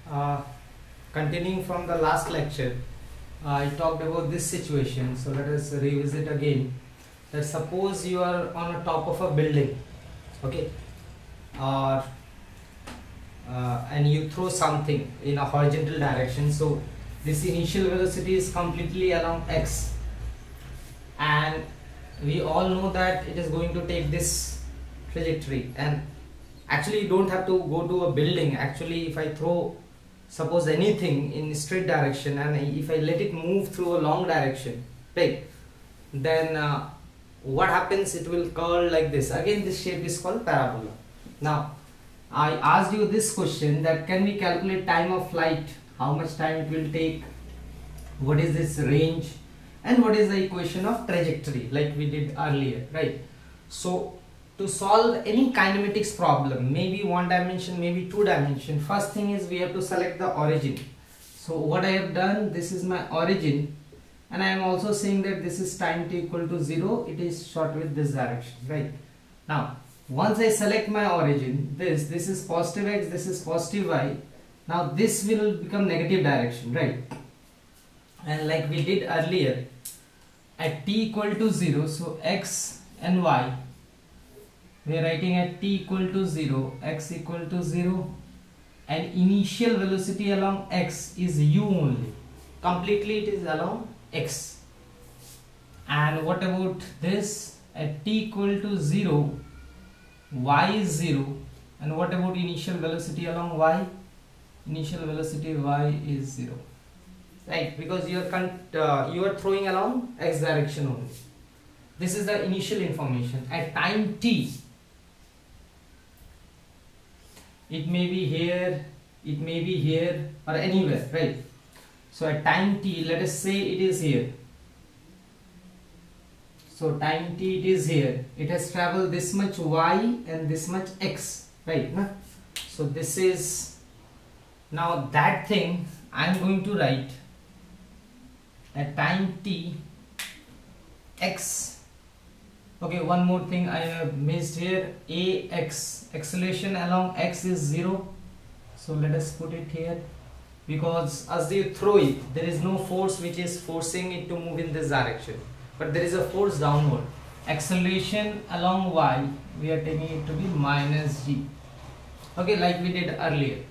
Uh, Continuing from the last lecture, I talked about this situation. So let us revisit again. That suppose you are on a top of a building, okay, or and you throw something in a horizontal direction. So this initial velocity is completely along x, and we all know that it is going to take this trajectory. And actually you don't have to go to a building. Actually, if I throw suppose anything in straight direction, and if I let it move through a long direction, right, then what happens, it will curl like this. Again, this shape is called parabola. Now I asked you this question, that can we calculate time of flight, how much time it will take, what is this range, and what is the equation of trajectory, like we did earlier, right? So to solve any kinematics problem, maybe one dimension, maybe two dimension, first thing is we have to select the origin. So what I have done, this is my origin, and I am also saying that this is time t equal to 0, it is shot with this direction, right? Now once I select my origin, this is positive x, this is positive y, now this will become negative direction, right? And like we did earlier, at t equal to 0, so x and y, we are writing at t equal to 0, x equal to 0, and initial velocity along x is u only, completely it is along x. And what about this, at t equal to 0, y is 0, and what about initial velocity along y? Initial velocity y is 0, right? Because you are throwing along x direction only. This is the initial information. At time t, it may be here, it may be here, or anywhere, right? So at time t, let us say it is here. So time t, it is here. It has traveled this much y and this much x, right? So this is, now that thing I am going to write at time t, x. Okay, one more thing I have missed here, ax, acceleration along x is 0. So let us put it here, because as you throw it, there is no force which is forcing it to move in this direction, but there is a force downward. Acceleration along y, we are taking it to be minus g. Okay, like we did earlier.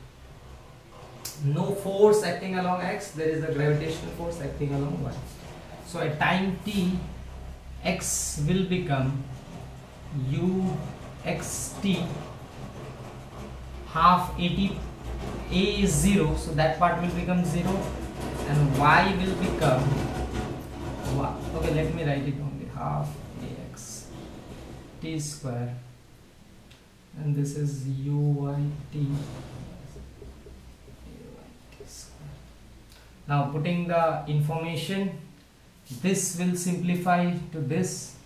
No force acting along x, there is a gravitational force acting along y. So at time t, x will become uxt, half at, a is 0, so that part will become 0, and y will become y. Okay, let me write it only, half ax t square, and this is uyt. Now putting the information, this will simplify to this,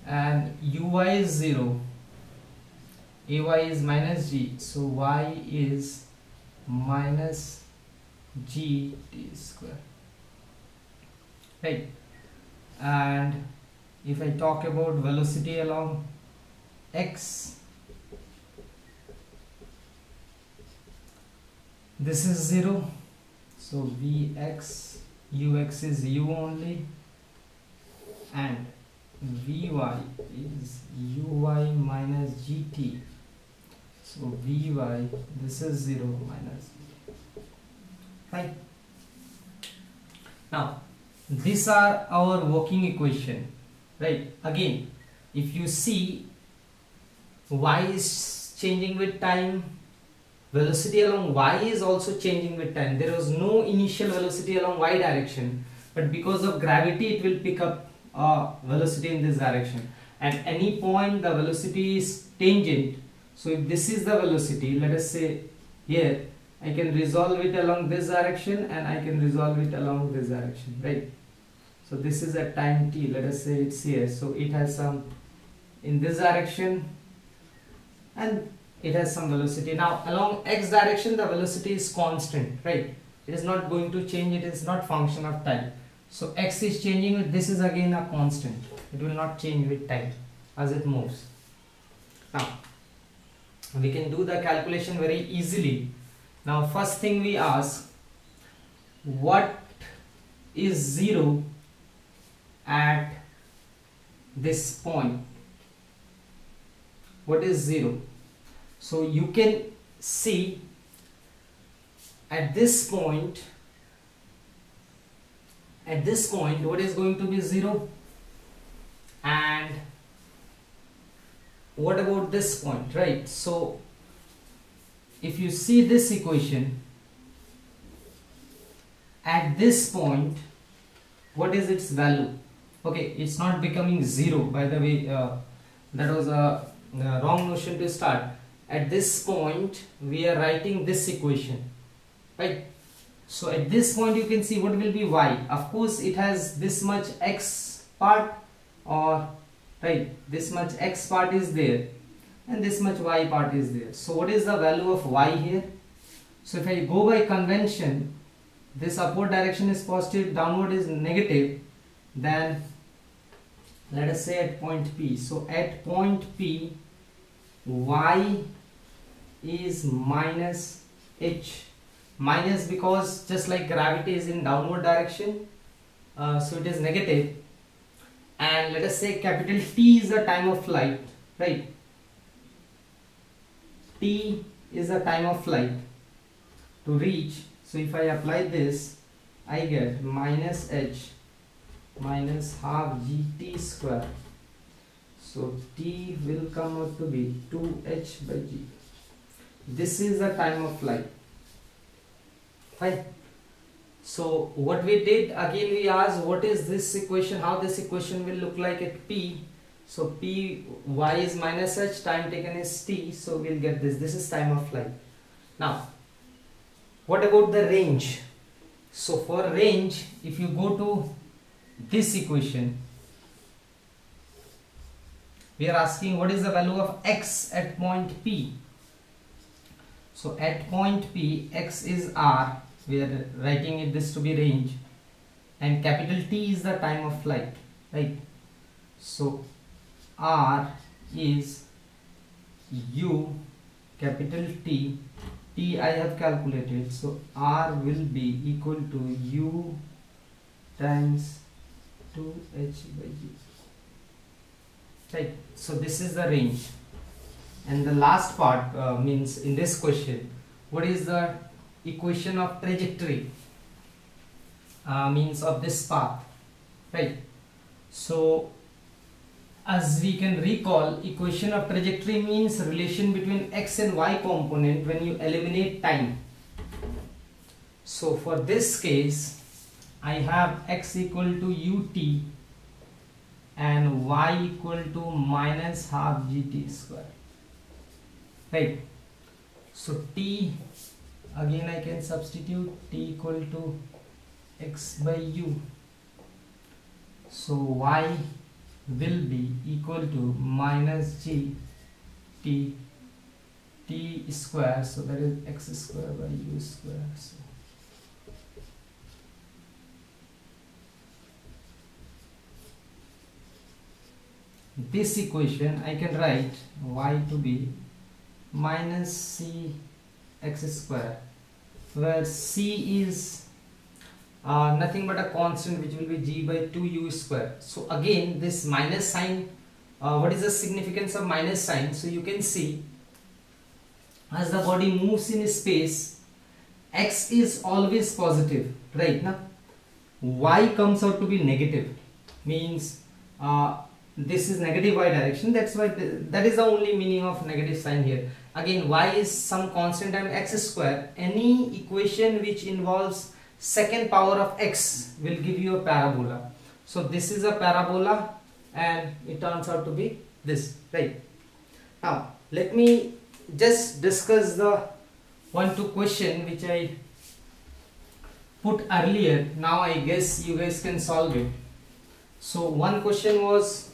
and uy is 0, ay is minus g, so y is minus g t square, right? And if I talk about velocity along x, this is 0, so vx, ux is u only, and vy is uy minus gt, so vy, this is 0 minus g, right? Now these are our working equation, right? Again, if you see, y is changing with time, velocity along y is also changing with time. There was no initial velocity along y direction, but because of gravity it will pick up velocity in this direction. At any point the velocity is tangent, so if this is the velocity, let us say here, I can resolve it along this direction and I can resolve it along this direction, right? So this is at time t, let us say it's here, so it has some in this direction and it has some velocity. Now along x direction the velocity is constant, right? It is not going to change, it is not function of time. So x is changing with, this is again a constant, it will not change with time as it moves. Now we can do the calculation very easily. Now first thing we ask, what is 0 at this point? What is 0? So you can see at this point what is going to be 0, and what about this point, right? So if you see this equation, at this point what is its value? Okay, it's not becoming 0, by the way. That was a wrong notion to start. At this point we are writing this equation, right? So at this point you can see what will be y. Of course it has this much x part, or right, this much x part is there and this much y part is there. So what is the value of y here? So if I go by convention, this upward direction is positive, downward is negative, then let us say at point P. So at point P, y is minus h. Minus because just like gravity is in downward direction, so it is negative. And let us say capital T is the time of flight, right? T is the time of flight to reach. So if I apply this, I get minus h minus half gt square. So T will come out to be 2h by g. This is the time of flight. Fine. So what we did, again we asked what is this equation, how this equation will look like at P. So P, y is minus h, time taken is t, so we'll get this. This is time of flight. Now what about the range? So for range, if you go to this equation, we are asking what is the value of x at point P. So at point P, x is r, we are writing it this to be range, and capital T is the time of flight, right? So r is u, capital T, T I have calculated, so r will be equal to u times 2h by g, right? So this is the range. And the last part means in this question, what is the equation of trajectory, means of this path, right? So as we can recall, equation of trajectory means relation between x and y component when you eliminate time. So for this case, I have x equal to ut and y equal to minus half gt square, right? So t, again I can substitute t equal to x by u, so y will be equal to minus g t square, so that is x square by u square. So this equation I can write y to be minus c x square, where c is nothing but a constant which will be g by 2u square. So again this minus sign, what is the significance of minus sign? So you can see as the body moves in space, x is always positive, right? Now y comes out to be negative, means this is negative y direction, that's why that is the only meaning of negative sign here. Again y is some constant times x square. Any equation which involves second power of x will give you a parabola. So this is a parabola and it turns out to be this, right? Now let me just discuss the 1-2 question which I put earlier. Now I guess you guys can solve it. So one question was,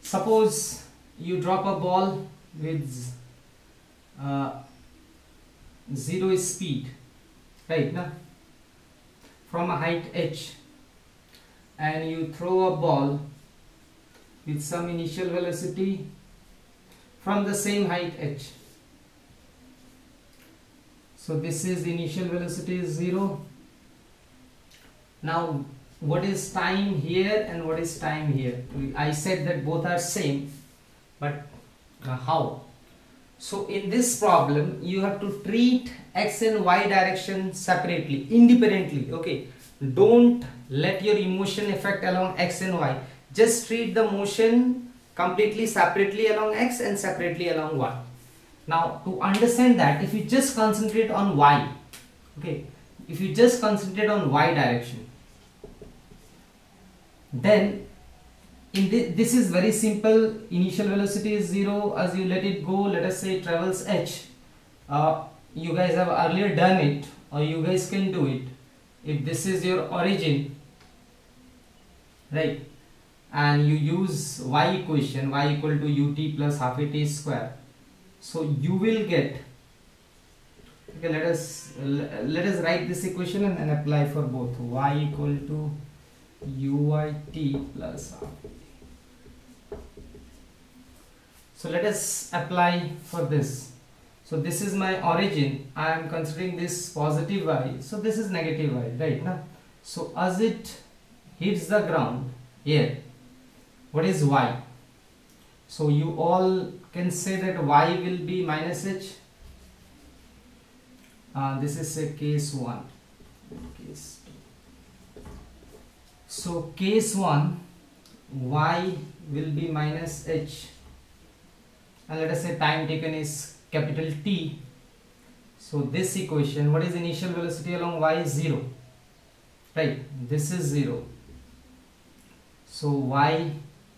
suppose you drop a ball with 0 speed, right, now from a height h, and you throw a ball with some initial velocity from the same height h. So this is the initial velocity is 0. Now what is time here and what is time here? I said that both are same, but how? So in this problem you have to treat x and y direction separately, independently. Okay, don't let your emotion affect along x and y. Just treat the motion completely separately along x and separately along y. Now to understand that, if you just concentrate on y, okay, if you just concentrate on y direction, then in this is very simple. Initial velocity is 0. As you let it go, let us say it travels h. You guys have earlier done it, or you guys can do it. If this is your origin, right, and you use y equation, y equal to ut plus half at square, so you will get, okay, let us write this equation and apply for both. Y equal to uit plus half. So let us apply for this. So this is my origin. I am considering this positive y, so this is negative y, right now. So as it hits the ground here, what is y? So you all can say that y will be minus h. This is a case 1. Case 2. So case 1, y will be minus h, and let us say time taken is capital T. So this equation, what is initial velocity along y is 0, right? This is 0. So y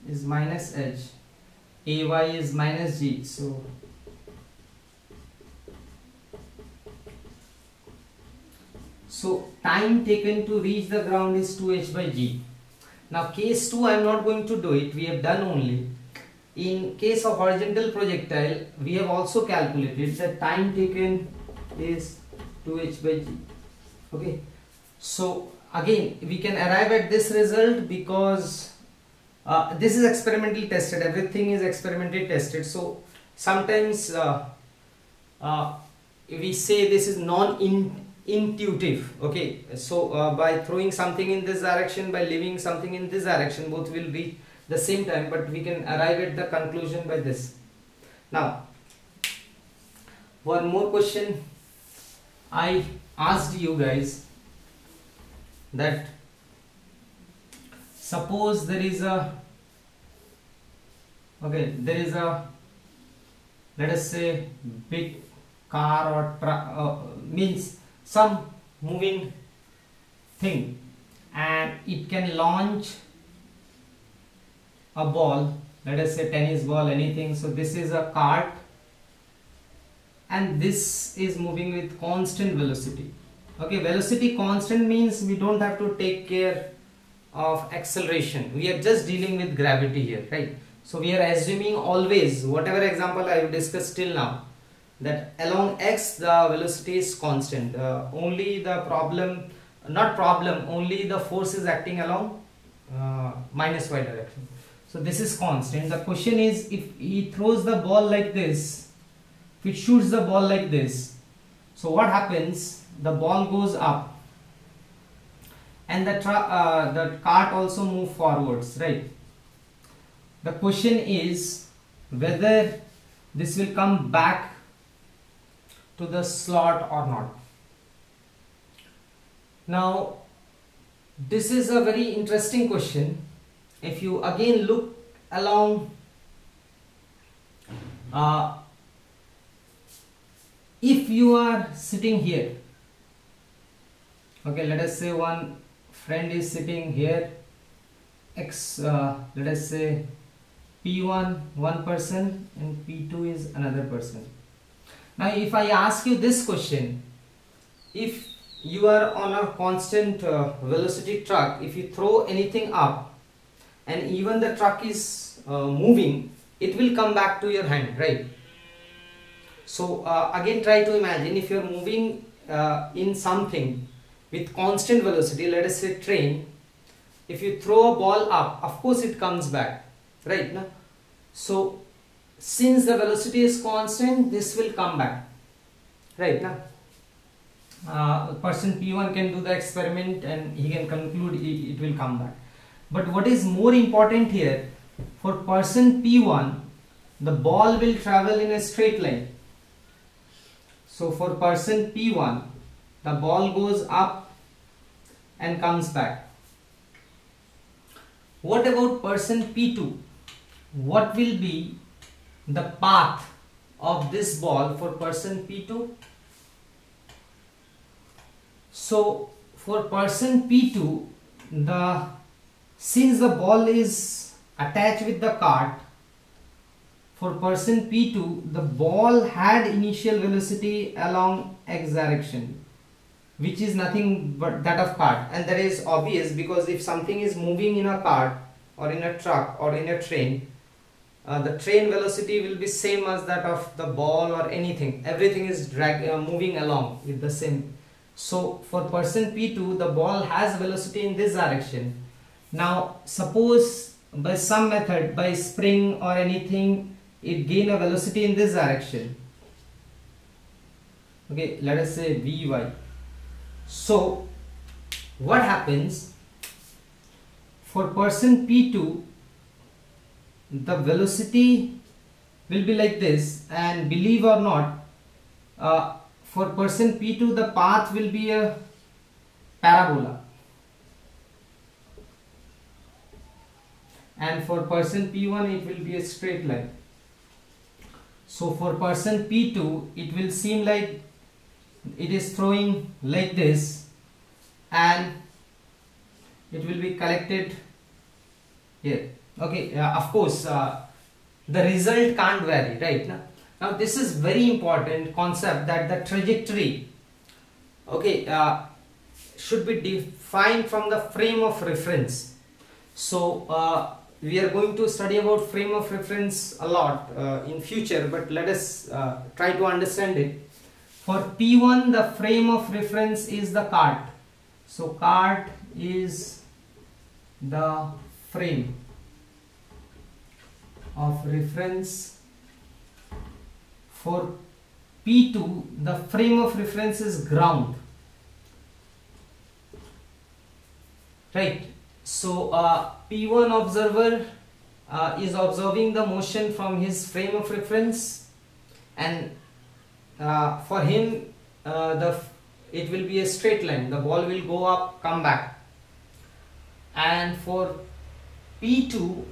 is minus h, ay is minus g. So time taken to reach the ground is 2h by g. Now case 2 I am not going to do it, we have done only. In case of horizontal projectile, we have also calculated that time taken is 2h by g. Okay, so again we can arrive at this result because this is experimentally tested. Everything is experimentally tested. So sometimes we say this is non-intuitive. Okay, so by throwing something in this direction, by leaving something in this direction, both will reach the same time, but we can arrive at the conclusion by this. Now one more question I asked you guys, that suppose there is a, okay, there is a, let us say big car or truck, means some moving thing, and it can launch a ball, let us say tennis ball, anything. So this is a cart and this is moving with constant velocity. Okay, velocity constant means we don't have to take care of acceleration, we are just dealing with gravity here, right? So we are assuming always, whatever example I have discussed till now, that along x the velocity is constant. Only the problem, not problem, only the force is acting along minus y direction. So this is constant. The question is, if he throws the ball like this, if it shoots the ball like this, so what happens? The ball goes up and the cart also move forwards, right? The question is whether this will come back to the slot or not. Now this is a very interesting question. If you again look along, if you are sitting here, okay, let us say one friend is sitting here, x, let us say P1 one person and P2 is another person. Now if I ask you this question, if you are on a constant velocity truck, if you throw anything up and even the truck is moving, it will come back to your hand, right? So again try to imagine, if you are moving in something with constant velocity, let us say train, if you throw a ball up, of course it comes back, right? Now, so since the velocity is constant, this will come back, right? Now person P1 can do the experiment and he can conclude it will come back. But what is more important here, for person P1 the ball will travel in a straight line. So for person P1 the ball goes up and comes back. What about person P2? What will be the path of this ball for person P2? So for person P2, since the ball is attached with the cart, for person P2 the ball had initial velocity along x direction, which is nothing but that of cart, and that is obvious because if something is moving in a cart or in a truck or in a train, the train velocity will be same as that of the ball or anything. Everything is moving along with the same. So for person P2 the ball has velocity in this direction. Now suppose by some method, by spring or anything, it gain a velocity in this direction. Okay, let us say Vy. So what happens for person P2, the velocity will be like this, and believe or not, for person P2 the path will be a parabola, and for person P1 it will be a straight line. So for person P2 it will seem like it is throwing like this and it will be collected here. Okay, of course the result can't vary, right? Now this is very important concept, that the trajectory, okay, should be defined from the frame of reference. So we are going to study about frame of reference a lot in future, but let us try to understand it. For P1 the frame of reference is the cart. So cart is the frame of reference. For P2 the frame of reference is ground, right? So P1 observer is observing the motion from his frame of reference, and for him it will be a straight line. The ball will go up, come back. And for P2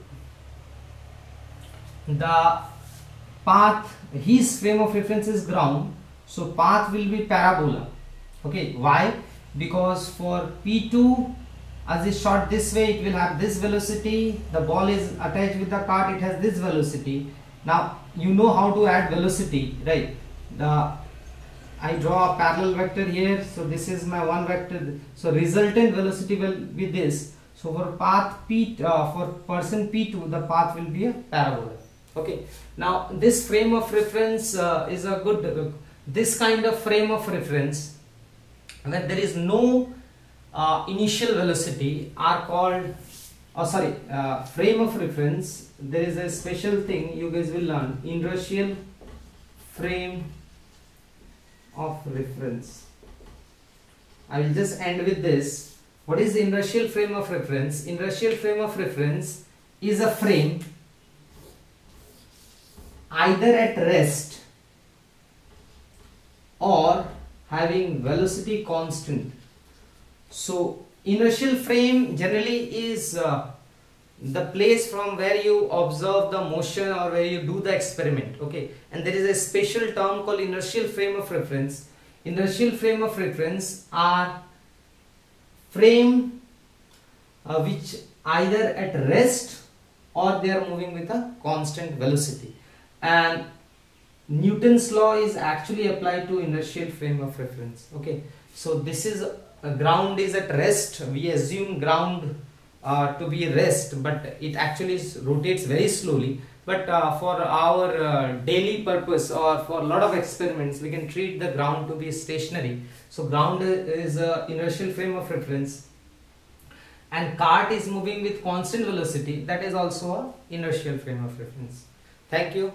the path, his frame of reference is ground, so path will be parabola. Okay, why? Because for P2 as it shot this way it will have this velocity, the ball is attached with the cart, it has this velocity. Now you know how to add velocity, right? I draw a parallel vector here, so this is my one vector, so resultant velocity will be this. So for path for person P2 the path will be a parabola. Okay, now this frame of reference is a good, this kind of frame of reference where there is no initial velocity are called, frame of reference. There is a special thing you guys will learn, inertial frame of reference. I will just end with this. What is the inertial frame of reference? Inertial frame of reference is a frame either at rest or having velocity constant. So inertial frame generally is the place from where you observe the motion or where you do the experiment. Okay, and there is a special term called inertial frame of reference. Inertial frame of reference are frame which either at rest or they are moving with a constant velocity, and Newton's law is actually applied to inertial frame of reference. Okay, so this is ground is at rest. We assume ground to be rest, but it actually rotates very slowly. But for our daily purpose or for a lot of experiments, we can treat the ground to be stationary. So ground is a inertial frame of reference, and cart is moving with constant velocity. That is also a inertial frame of reference. Thank you.